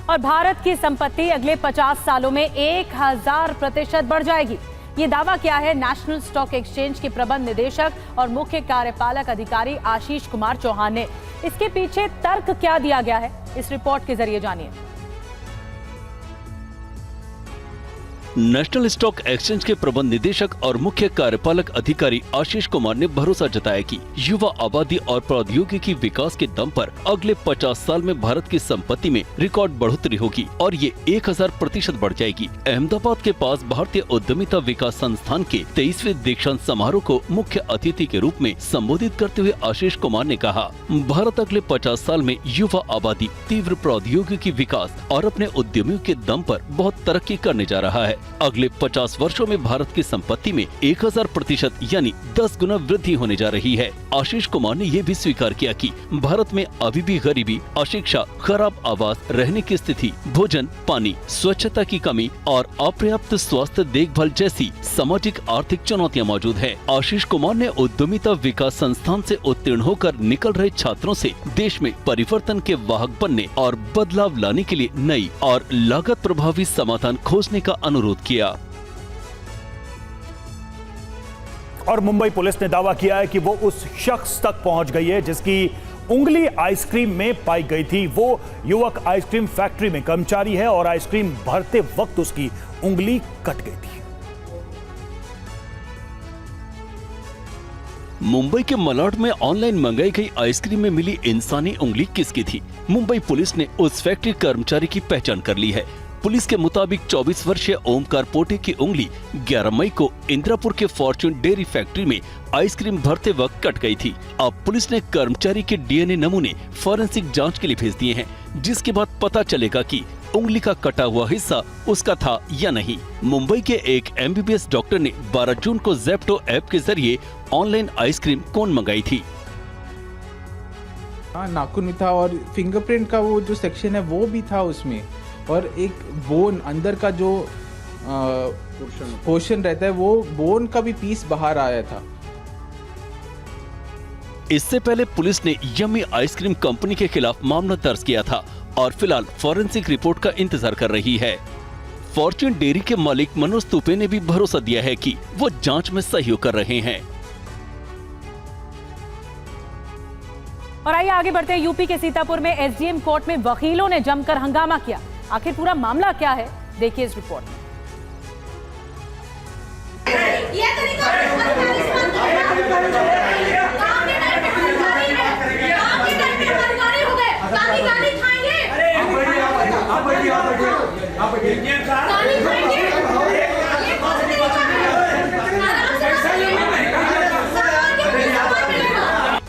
और भारत की संपत्ति अगले 50 सालों में 1000% बढ़ जाएगी। ये दावा किया है नेशनल स्टॉक एक्सचेंज के प्रबंध निदेशक और मुख्य कार्यपालक अधिकारी आशीष कुमार चौहान ने। इसके पीछे तर्क क्या दिया गया है, इस रिपोर्ट के जरिए जानिए। नेशनल स्टॉक एक्सचेंज के प्रबंध निदेशक और मुख्य कार्यपालक अधिकारी आशीष कुमार ने भरोसा जताया कि युवा आबादी और प्रौद्योगिकी विकास के दम पर अगले 50 साल में भारत की संपत्ति में रिकॉर्ड बढ़ोतरी होगी और ये 1000% बढ़ जाएगी। अहमदाबाद के पास भारतीय उद्यमिता विकास संस्थान के 23वें दीक्षांत समारोह को मुख्य अतिथि के रूप में संबोधित करते हुए आशीष कुमार ने कहा, भारत अगले 50 साल में युवा आबादी, तीव्र प्रौद्योगिकी विकास और अपने उद्यमियों के दम पर बहुत तरक्की करने जा रहा है। अगले 50 वर्षों में भारत की संपत्ति में 1000% यानी 10 गुना वृद्धि होने जा रही है। आशीष कुमार ने ये भी स्वीकार किया कि भारत में अभी भी गरीबी, अशिक्षा, खराब आवास, रहने की स्थिति, भोजन, पानी, स्वच्छता की कमी और अपर्याप्त स्वास्थ्य देखभाल जैसी सामाजिक आर्थिक चुनौतियां मौजूद है। आशीष कुमार ने उद्यमिता विकास संस्थान से उत्तीर्ण होकर निकल रहे छात्रों से देश में परिवर्तन के वाहक बनने और बदलाव लाने के लिए नई और लागत प्रभावी समाधान खोजने का अनुरोध किया। और मुंबई पुलिस ने दावा किया है कि वो उस शख्स तक पहुंच गई है जिसकी उंगली आइसक्रीम में पाई गई थी। वो युवक आइसक्रीम फैक्ट्री में कर्मचारी है और आइसक्रीम भरते वक्त उसकी उंगली कट गई थी। मुंबई के मलाड में ऑनलाइन मंगाई गई आइसक्रीम में मिली इंसानी उंगली किसकी थी? मुंबई पुलिस ने उस फैक्ट्री कर्मचारी की पहचान कर ली है। पुलिस के मुताबिक 24 वर्षीय ओमकार पोटे की उंगली 11 मई को इंदिरापुर के फॉर्च्यून डेयरी फैक्ट्री में आइसक्रीम भरते वक्त कट गई थी। अब पुलिस ने कर्मचारी के डीएनए नमूने फॉरेंसिक जांच के लिए भेज दिए हैं, जिसके बाद पता चलेगा कि उंगली का कटा हुआ हिस्सा उसका था या नहीं। मुंबई के एक एमबीबीएस डॉक्टर ने 12 जून को ज़ेप्टो ऐप के जरिए ऑनलाइन आइसक्रीम कौन मंगाई थी। नाखून भी था और फिंगरप्रिंट का वो जो सेक्शन है वो भी था उसमें, और एक बोन अंदर का जो पोर्शन रहता है वो बोन का भी पीस बाहर आया था। इससे पहले पुलिस ने यम्मी आइसक्रीम कंपनी के खिलाफ मामला दर्ज किया था और फिलहाल फॉरेंसिक रिपोर्ट का इंतजार कर रही है। फॉर्च्यून डेयरी के मालिक मनोज तुपे ने भी भरोसा दिया है कि वो जांच में सहयोग कर रहे हैं। और आइए आगे बढ़ते हैं। यूपी के सीतापुर में एसडीएम कोर्ट में वकीलों ने जमकर हंगामा किया। आखिर पूरा मामला क्या है, देखिए इस रिपोर्ट में।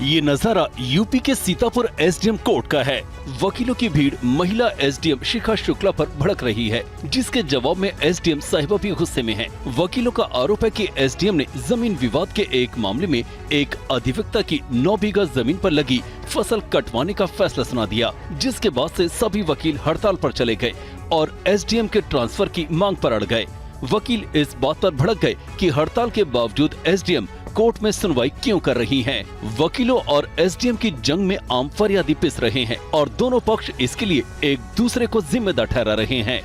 ये नजारा यूपी के सीतापुर एसडीएम कोर्ट का है। वकीलों की भीड़ महिला एसडीएम शिखा शुक्ला पर भड़क रही है, जिसके जवाब में एसडीएम साहिबा भी गुस्से में हैं। वकीलों का आरोप है कि एसडीएम ने जमीन विवाद के एक मामले में एक अधिवक्ता की 9 बीघा जमीन पर लगी फसल कटवाने का फैसला सुना दिया, जिसके बाद से सभी वकील हड़ताल पर चले गए और एसडीएम के ट्रांसफर की मांग पर अड़ गए। वकील इस बात पर भड़क गए कि हड़ताल के बावजूद एसडीएम कोर्ट में सुनवाई क्यों कर रही हैं? वकीलों और एसडीएम की जंग में आम फरियादी पिस रहे हैं और दोनों पक्ष इसके लिए एक दूसरे को जिम्मेदार ठहरा रहे हैं।